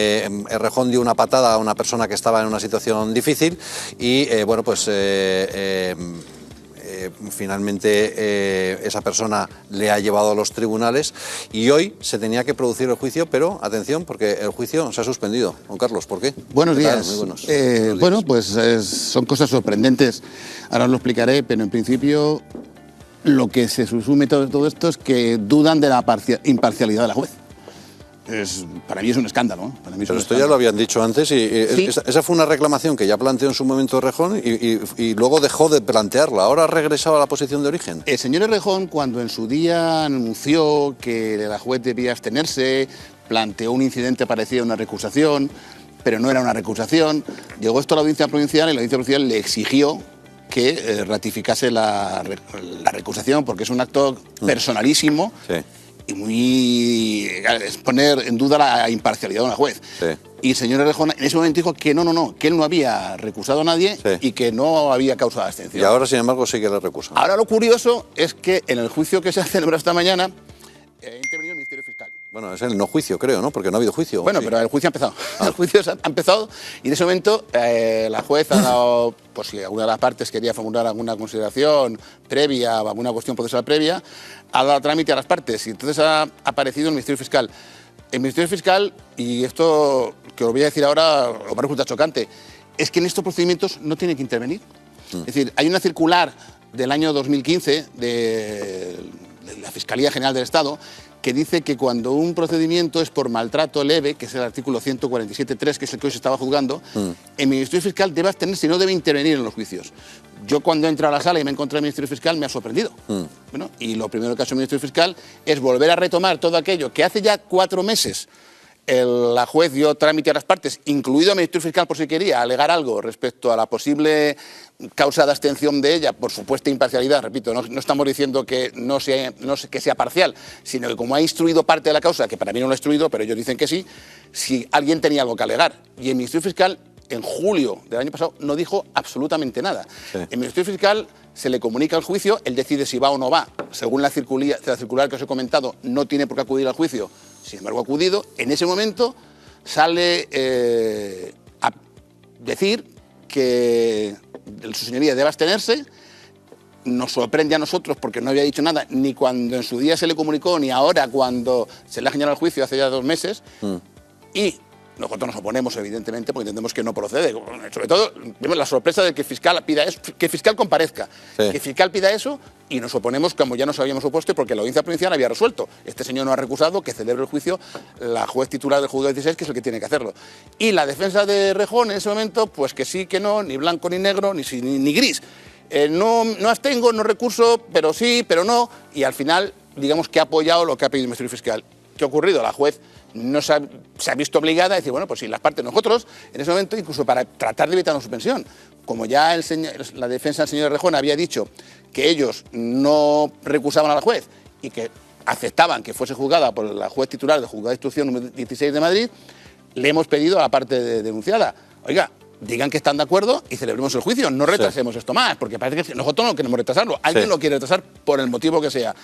Errejón dio una patada a una persona que estaba en una situación difícil y bueno, pues finalmente esa persona le ha llevado a los tribunales y hoy se tenía que producir el juicio, pero atención, porque el juicio se ha suspendido. Don Carlos, ¿por qué? Buenos días. Muy buenos. Bueno, pues son cosas sorprendentes. Ahora os lo explicaré, pero en principio lo que se subsume todo esto es que dudan de la imparcialidad de la juez. Para mí es un escándalo, ¿no? Para mí Pero esto ya lo habían dicho antes y sí. Esa fue una reclamación que ya planteó en su momento Errejón y luego dejó de plantearla. Ahora ha regresado a la posición de origen. El señor Errejón, cuando en su día anunció que la juez debía abstenerse, planteó un incidente parecido a una recusación, pero no era una recusación, llegó esto a la audiencia provincial y la audiencia provincial le exigió que ratificase la recusación porque es un acto personalísimo. Sí. Y es poner en duda la imparcialidad de una juez. Sí. Y el señor Errejón en ese momento dijo que no, que él no había recusado a nadie, sí, y que no había causado abstención. Y ahora, sin embargo, sí que le recusa. Ahora lo curioso es que en el juicio que se ha celebrado esta mañana ha intervenido el Ministerio Fiscal. Bueno, es el no juicio, creo, ¿no? Porque no ha habido juicio. Bueno, sí, pero el juicio ha empezado. El juicio ha empezado y en ese momento la juez ha dado, pues si alguna de las partes quería formular alguna consideración previa o alguna cuestión procesal previa, ha dado trámite a las partes y entonces ha aparecido el Ministerio Fiscal. El Ministerio Fiscal, y esto que os voy a decir ahora, os va a resultar chocante, es que en estos procedimientos no tiene que intervenir. Es decir, hay una circular del año 2015 de la Fiscalía General del Estado que dice que cuando un procedimiento es por maltrato leve, que es el artículo 147.3, que es el que hoy se estaba juzgando, el Ministerio Fiscal debe abstenerse y no debe intervenir en los juicios. Yo cuando entro a la sala y me encontré el Ministerio Fiscal me ha sorprendido. Bueno, y lo primero que ha hecho el Ministerio Fiscal es volver a retomar todo aquello que hace ya 4 meses la juez dio trámite a las partes, incluido al Ministerio Fiscal por si quería alegar algo respecto a la posible causa de abstención de ella por supuesta imparcialidad. Repito, no estamos diciendo que que sea parcial, sino que como ha instruido parte de la causa, que para mí no lo ha instruido, pero ellos dicen que sí, si alguien tenía algo que alegar. Y el Ministerio Fiscal, en julio del año pasado, no dijo absolutamente nada. Sí. El Ministerio Fiscal se le comunica el juicio, él decide si va o no va. Según la circular que os he comentado, no tiene por qué acudir al juicio. Sin embargo, ha acudido. En ese momento sale a decir que su señoría debe abstenerse. Nos sorprende a nosotros porque no había dicho nada, ni cuando en su día se le comunicó, ni ahora cuando se le ha generado el juicio hace ya 2 meses. Y nosotros nos oponemos, evidentemente, porque entendemos que no procede. Sobre todo, vemos la sorpresa de que el fiscal pida eso, que el fiscal comparezca, sí, que el fiscal pida eso, y nos oponemos como ya nos habíamos opuesto porque la audiencia provincial había resuelto. Este señor no ha recusado, que celebre el juicio la juez titular del juzgado 16, que es el que tiene que hacerlo. Y la defensa de Errejón en ese momento, pues que sí, que no, ni blanco ni negro, ni gris. No abstengo, no recurso, pero sí, pero no. Y al final, digamos que ha apoyado lo que ha pedido el Ministerio Fiscal. ¿Qué ha ocurrido? La juez no se ha visto obligada a decir, bueno, pues si las partes, nosotros, en ese momento, incluso para tratar de evitar una suspensión, como ya la defensa del señor Errejón había dicho que ellos no recusaban a la juez y que aceptaban que fuese juzgada por la juez titular del Juzgado de Instrucción número 16 de Madrid, le hemos pedido a la parte denunciada, oiga, digan que están de acuerdo y celebremos el juicio, no retrasemos esto más, porque parece que nosotros no queremos retrasarlo, alguien lo quiere retrasar por el motivo que sea.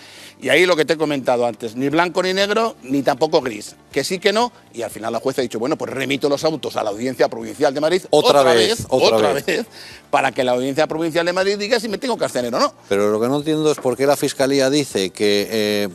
Y ahí lo que te he comentado antes, ni blanco ni negro, ni tampoco gris, que sí que no, y al final la jueza ha dicho, bueno, pues remito los autos a la Audiencia Provincial de Madrid otra vez, para que la Audiencia Provincial de Madrid diga si me tengo que abstener o no. Pero lo que no entiendo es por qué la Fiscalía dice que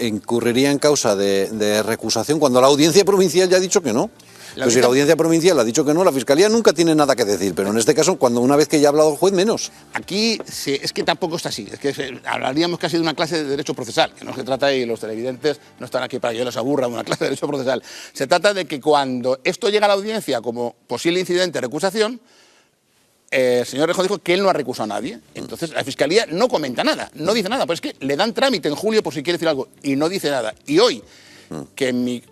incurriría en causa de recusación cuando la Audiencia Provincial ya ha dicho que no. Pues si la Audiencia Provincial ha dicho que no, la Fiscalía nunca tiene nada que decir, pero en este caso, cuando una vez que ya ha hablado el juez, menos. Aquí es que tampoco está así, es que hablaríamos casi de una clase de derecho procesal, que no se trata, y los televidentes no están aquí para que yo les aburra, una clase de derecho procesal. Se trata de que cuando esto llega a la audiencia como posible incidente de recusación, el señor Errejón dijo que él no ha recusado a nadie. Entonces la Fiscalía no comenta nada, no dice nada, pues es que le dan trámite en julio por si quiere decir algo y no dice nada. Y hoy, que en mi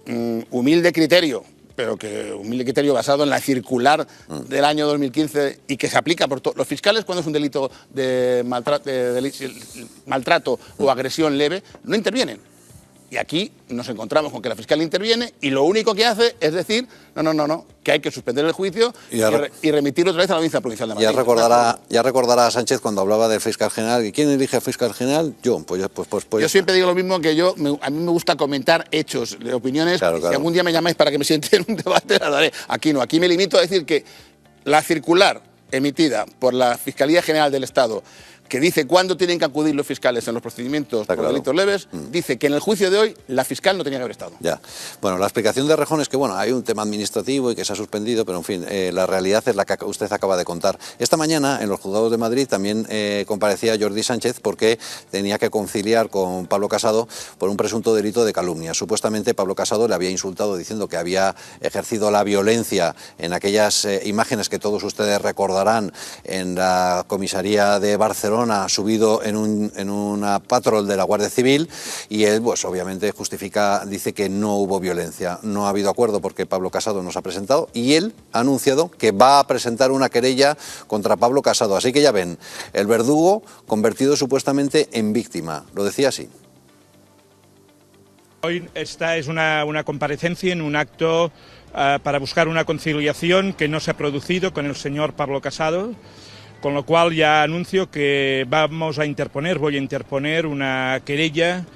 humilde criterio, pero que humilde criterio basado en la circular del año 2015 y que se aplica por todos los fiscales cuando es un delito de maltrato o agresión leve, no intervienen. Y aquí nos encontramos con que la Fiscalía interviene y lo único que hace es decir, no, que hay que suspender el juicio y remitirlo otra vez a la Audiencia Provincial de Madrid. Ya recordará a Sánchez cuando hablaba del fiscal general. ¿Y quién elige al fiscal general? Yo. Yo siempre digo lo mismo, que a mí me gusta comentar hechos, opiniones. Claro. Si algún día me llamáis para que me siente en un debate, las daré. Aquí no, aquí me limito a decir que la circular emitida por la Fiscalía General del Estado, que dice cuándo tienen que acudir los fiscales en los procedimientos por delitos leves, dice que en el juicio de hoy la fiscal no tenía que haber estado. Ya. Bueno, la explicación de Rejón es que hay un tema administrativo y que se ha suspendido, pero en fin, la realidad es la que usted acaba de contar. Esta mañana en los juzgados de Madrid también comparecía Jordi Sánchez porque tenía que conciliar con Pablo Casado por un presunto delito de calumnia. Supuestamente Pablo Casado le había insultado diciendo que había ejercido la violencia en aquellas imágenes que todos ustedes recordarán en la comisaría de Barcelona, subido en una patrol de la Guardia Civil, y él pues obviamente dice que no hubo violencia. No ha habido acuerdo porque Pablo Casado nos ha presentado y él ha anunciado que va a presentar una querella contra Pablo Casado. Así que ya ven, el verdugo convertido supuestamente en víctima. Lo decía así. Hoy esta es una comparecencia en un acto para buscar una conciliación que no se ha producido con el señor Pablo Casado, con lo cual ya anuncio que voy a interponer una querella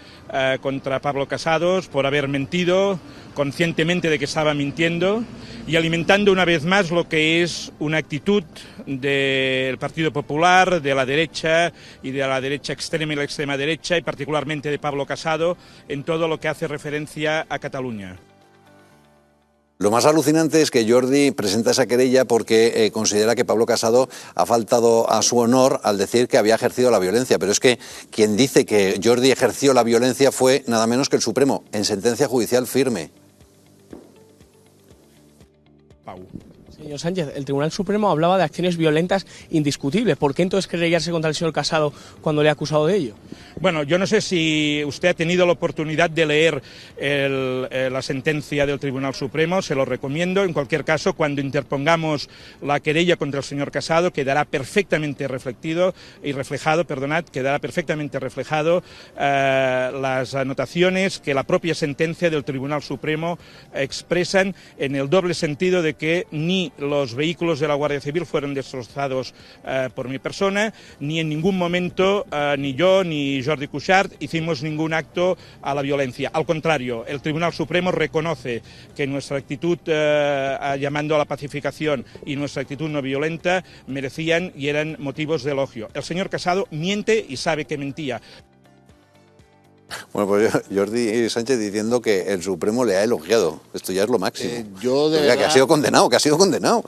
contra Pablo Casado por haber mentido, conscientemente de que estaba mintiendo y alimentando una vez más lo que es una actitud del Partido Popular, de la derecha y de la derecha extrema y la extrema derecha, y particularmente de Pablo Casado, en todo lo que hace referencia a Cataluña. Lo más alucinante es que Jordi presenta esa querella porque considera que Pablo Casado ha faltado a su honor al decir que había ejercido la violencia. Pero es que quien dice que Jordi ejerció la violencia fue nada menos que el Supremo, en sentencia judicial firme. Señor Sánchez, el Tribunal Supremo hablaba de acciones violentas indiscutibles. ¿Por qué entonces querellarse contra el señor Casado cuando le ha acusado de ello? Bueno, yo no sé si usted ha tenido la oportunidad de leer la sentencia del Tribunal Supremo, se lo recomiendo. En cualquier caso, cuando interpongamos la querella contra el señor Casado, quedará perfectamente reflejado las anotaciones que la propia sentencia del Tribunal Supremo expresan, en el doble sentido de que ni los vehículos de la Guardia Civil fueron destrozados por mi persona, ni en ningún momento ni yo ni Jordi Cuixart hicimos ningún acto a la violencia. Al contrario, el Tribunal Supremo reconoce que nuestra actitud llamando a la pacificación y nuestra actitud no violenta merecían y eran motivos de elogio. El señor Casado miente y sabe que mentía. Bueno, pues Jordi Sánchez diciendo que el Supremo le ha elogiado. Esto ya es lo máximo. Que ha sido condenado,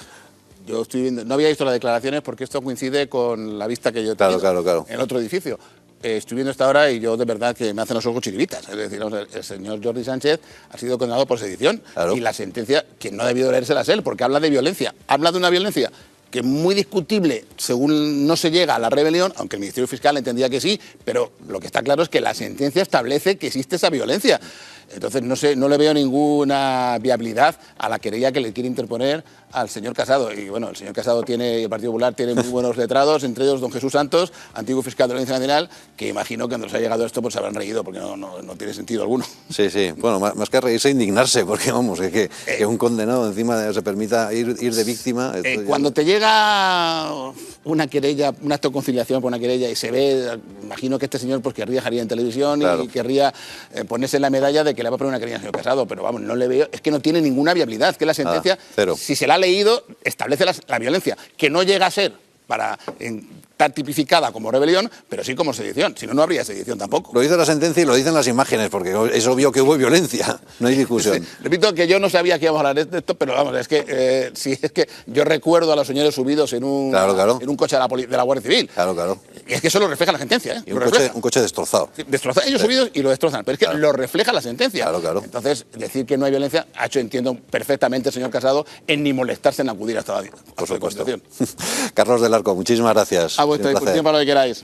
Yo estoy viendo, no había visto las declaraciones porque esto coincide con la vista que yo tengo en el otro edificio. Estoy viendo esta hora y yo de verdad que me hacen los ojos chiribitas. Es decir, el señor Jordi Sánchez ha sido condenado por sedición. Y la sentencia, que no ha debido leérselas él, porque habla de violencia. Habla de una violencia que es muy discutible según no se llega a la rebelión, aunque el Ministerio Fiscal entendía que sí, pero lo que está claro es que la sentencia establece que existe esa violencia. Entonces no le veo ninguna viabilidad a la querella que le quiere interponer al señor Casado. Y bueno, el señor Casado y el Partido Popular tiene muy buenos letrados, entre ellos don Jesús Santos, antiguo fiscal de la Audiencia Nacional, que imagino que cuando les ha llegado esto pues se habrán reído, porque no tiene sentido alguno. Sí, bueno, más que reírse, indignarse, porque vamos, que un condenado encima se permita ir de víctima. Cuando te llega una querella, un acto de conciliación por una querella y se ve, imagino que este señor pues querría salir en televisión y querría ponerse la medalla de que le va a poner una querella al señor Casado, pero vamos, no le veo, es que no tiene ninguna viabilidad, que la sentencia, si se la ha leído, establece la violencia, que no llega a ser para estar tipificada como rebelión, pero sí como sedición, si no, no habría sedición tampoco. Lo dice la sentencia y lo dicen las imágenes, porque es obvio que hubo violencia, no hay discusión. Repito que yo no sabía que íbamos a hablar de esto, pero vamos, es que yo recuerdo a los señores subidos en un coche de la Guardia Civil. Claro. Y es que eso lo refleja la sentencia, ¿eh? Y un coche destrozado. Destrozado, ellos subidos y lo destrozan, pero es que lo refleja la sentencia. Claro. Entonces, decir que no hay violencia, entiendo perfectamente el señor Casado en ni molestarse en acudir hasta la Por supuesto. Carlos del Arco, muchísimas gracias. A vuestra disposición para lo que queráis.